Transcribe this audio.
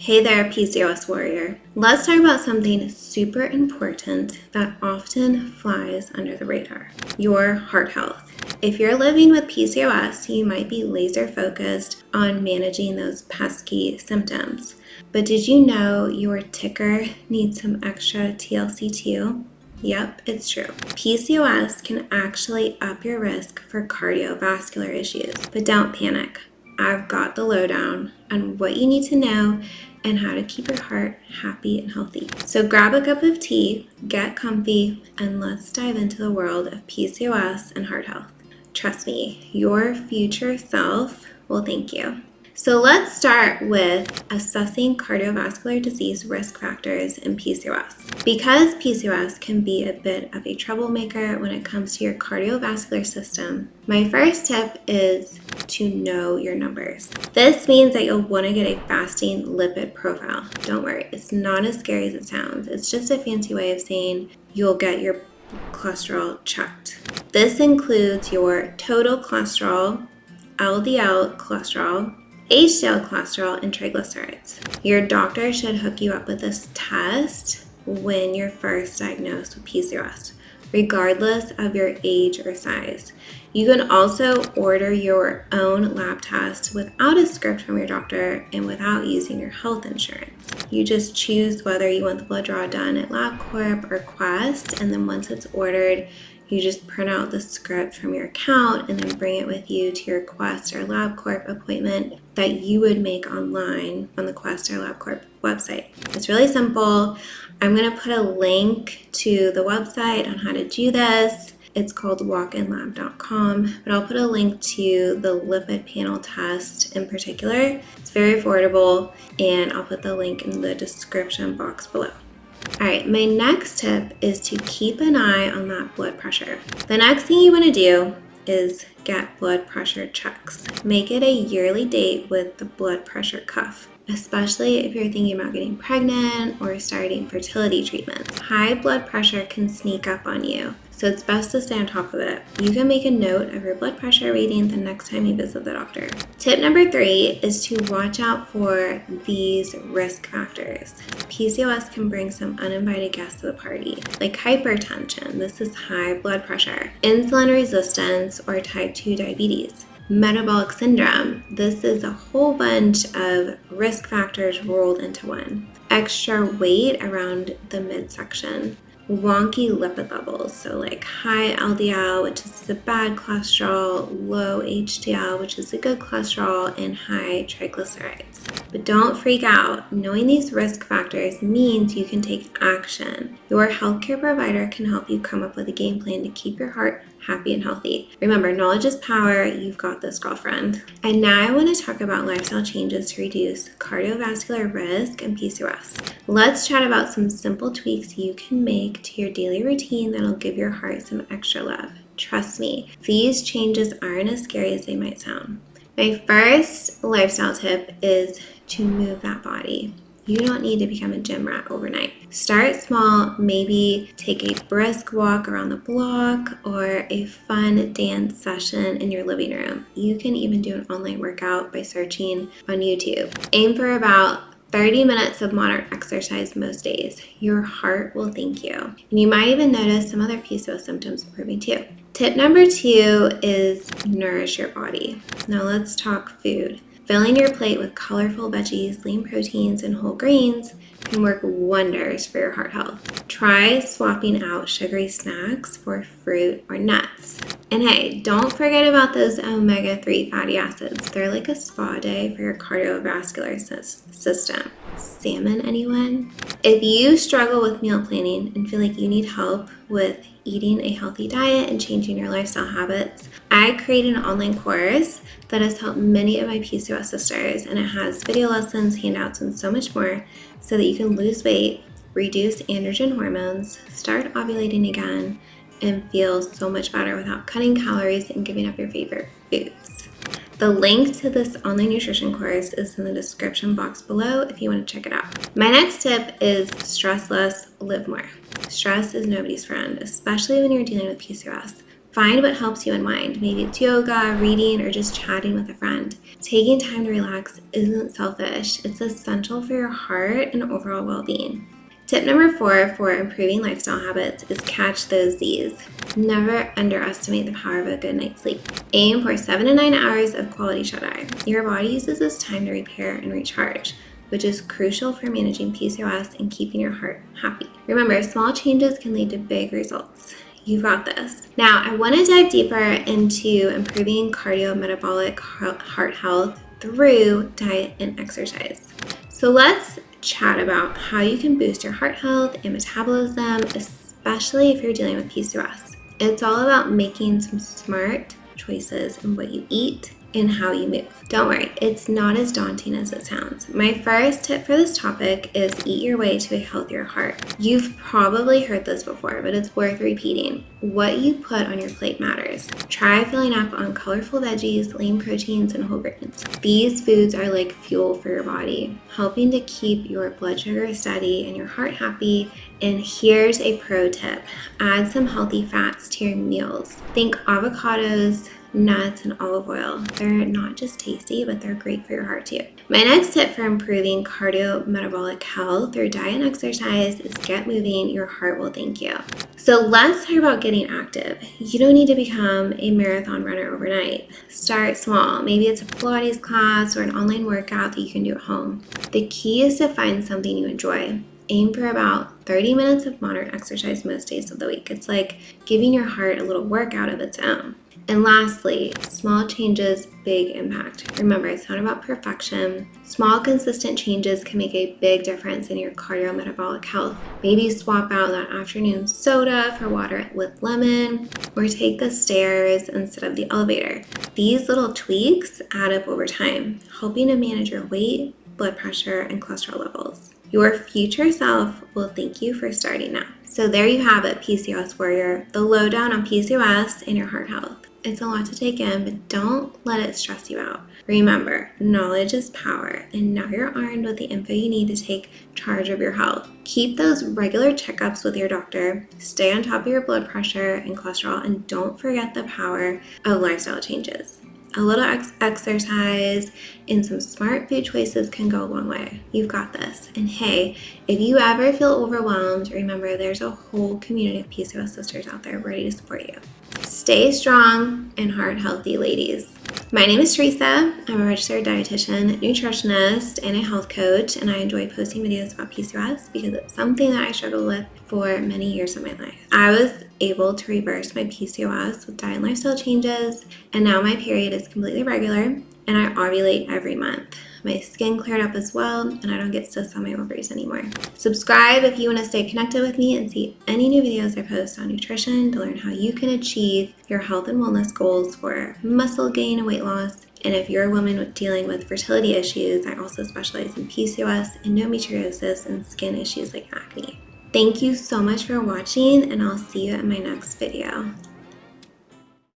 Hey there, PCOS warrior. Let's talk about something super important that often flies under the radar: your heart health. If you're living with PCOS, you might be laser focused on managing those pesky symptoms. But did you know your ticker needs some extra TLC too? Yep, it's true. PCOS can actually up your risk for cardiovascular issues, but don't panic. I've got the lowdown on what you need to know and how to keep your heart happy and healthy. So grab a cup of tea, get comfy, and let's dive into the world of PCOS and heart health. Trust me, your future self will thank you. So let's start with assessing cardiovascular disease risk factors in PCOS. Because PCOS can be a bit of a troublemaker when it comes to your cardiovascular system, my first tip is to know your numbers. This means that you'll want to get a fasting lipid profile. Don't worry, it's not as scary as it sounds. It's just a fancy way of saying you'll get your cholesterol checked. This includes your total cholesterol, LDL cholesterol, HDL cholesterol, and triglycerides. Your doctor should hook you up with this test when you're first diagnosed with PCOS, regardless of your age or size. You can also order your own lab test without a script from your doctor and without using your health insurance. You just choose whether you want the blood draw done at LabCorp or Quest, and then once it's ordered, you just print out the script from your account and then bring it with you to your Quest or LabCorp appointment that you would make online on the Quest or LabCorp website. It's really simple. I'm going to put a link to the website on how to do this. It's called walkinlab.com, but I'll put a link to the lipid panel test in particular. It's very affordable, and I'll put the link in the description box below. All right, my next tip is to keep an eye on that blood pressure. The next thing you want to do is get blood pressure checks. Make it a yearly date with the blood pressure cuff, especially if you're thinking about getting pregnant or starting fertility treatments. High blood pressure can sneak up on you, so it's best to stay on top of it. You can make a note of your blood pressure reading the next time you visit the doctor. Tip number 3 is to watch out for these risk factors. PCOS can bring some uninvited guests to the party, like hypertension. This is high blood pressure, insulin resistance, or type 2 diabetes. Metabolic syndrome. This is a whole bunch of risk factors rolled into one. Extra weight around the midsection. Wonky lipid levels, so like high LDL, which is the bad cholesterol, low HDL, which is the good cholesterol, and high triglycerides. But don't freak out. Knowing these risk factors means you can take action. Your healthcare provider can help you come up with a game plan to keep your heart happy and healthy. Remember, knowledge is power. You've got this, girlfriend. And now I want to talk about lifestyle changes to reduce cardiovascular risk and PCOS. Let's chat about some simple tweaks you can make to your daily routine that'll give your heart some extra love. Trust me, these changes aren't as scary as they might sound. My first lifestyle tip is to move that body. You don't need to become a gym rat overnight. Start small, maybe take a brisk walk around the block or a fun dance session in your living room. You can even do an online workout by searching on YouTube. Aim for about 30 minutes of moderate exercise most days. Your heart will thank you. And you might even notice some other PCOS symptoms improving too. Tip number 2 is nourish your body. Now let's talk food. Filling your plate with colorful veggies, lean proteins, and whole grains can work wonders for your heart health. Try swapping out sugary snacks for fruit or nuts. And hey, don't forget about those omega-3 fatty acids. They're like a spa day for your cardiovascular system. Salmon, anyone? If you struggle with meal planning and feel like you need help with eating a healthy diet and changing your lifestyle habits, I created an online course that has helped many of my PCOS sisters, and it has video lessons, handouts, and so much more so that you can lose weight, reduce androgen hormones, start ovulating again, and feel so much better without cutting calories and giving up your favorite foods. The link to this online nutrition course is in the description box below if you want to check it out. My next tip is stress less, live more. Stress is nobody's friend, especially when you're dealing with PCOS. Find what helps you unwind. Maybe it's yoga, reading, or just chatting with a friend. Taking time to relax isn't selfish. It's essential for your heart and overall well-being. Tip number 4 for improving lifestyle habits is catch those Z's. Never underestimate the power of a good night's sleep. Aim for 7 to 9 hours of quality shut-eye. Your body uses this time to repair and recharge, which is crucial for managing PCOS and keeping your heart happy. Remember, small changes can lead to big results. You've got this. Now, I want to dive deeper into improving cardiometabolic heart health through diet and exercise. So let's chat about how you can boost your heart health and metabolism, especially if you're dealing with PCOS. It's all about making some smart choices in what you eat and how you move. Don't worry, it's not as daunting as it sounds. My first tip for this topic is eat your way to a healthier heart. You've probably heard this before, but it's worth repeating. What you put on your plate matters. Try filling up on colorful veggies, lean proteins, and whole grains. These foods are like fuel for your body, helping to keep your blood sugar steady and your heart happy. And here's a pro tip. Add some healthy fats to your meals. Think avocados, nuts, and olive oil. They're not just tasty, but they're great for your heart too. My next tip for improving cardiometabolic health through diet and exercise is get moving. Your heart will thank you. So let's talk about getting active. You don't need to become a marathon runner overnight. Start small. Maybe it's a Pilates class or an online workout that you can do at home. The key is to find something you enjoy. Aim for about 30 minutes of moderate exercise most days of the week. It's like giving your heart a little workout of its own. And lastly, small changes, big impact. Remember, it's not about perfection. Small, consistent changes can make a big difference in your cardiometabolic health. Maybe swap out that afternoon soda for water with lemon, or take the stairs instead of the elevator. These little tweaks add up over time, helping to manage your weight, blood pressure, and cholesterol levels. Your future self will thank you for starting now. So there you have it, PCOS warrior, the lowdown on PCOS and your heart health. It's a lot to take in, but don't let it stress you out. Remember, knowledge is power, and now you're armed with the info you need to take charge of your health. Keep those regular checkups with your doctor, stay on top of your blood pressure and cholesterol, and don't forget the power of lifestyle changes. A little exercise and some smart food choices can go a long way. You've got this. And hey, if you ever feel overwhelmed, remember there's a whole community of PCOS sisters out there ready to support you. Stay strong and heart healthy, ladies. My name is Teresa. I'm a registered dietitian, nutritionist, and a health coach, and I enjoy posting videos about PCOS because it's something that I struggled with for many years of my life. I was able to reverse my PCOS with diet and lifestyle changes, and now my period is completely regular, and I ovulate every month. My skin cleared up as well, and I don't get cysts on my ovaries anymore. Subscribe if you want to stay connected with me and see any new videos I post on nutrition to learn how you can achieve your health and wellness goals for muscle gain and weight loss. And if you're a woman dealing with fertility issues, I also specialize in PCOS, endometriosis, and skin issues like acne. Thank you so much for watching, and I'll see you in my next video.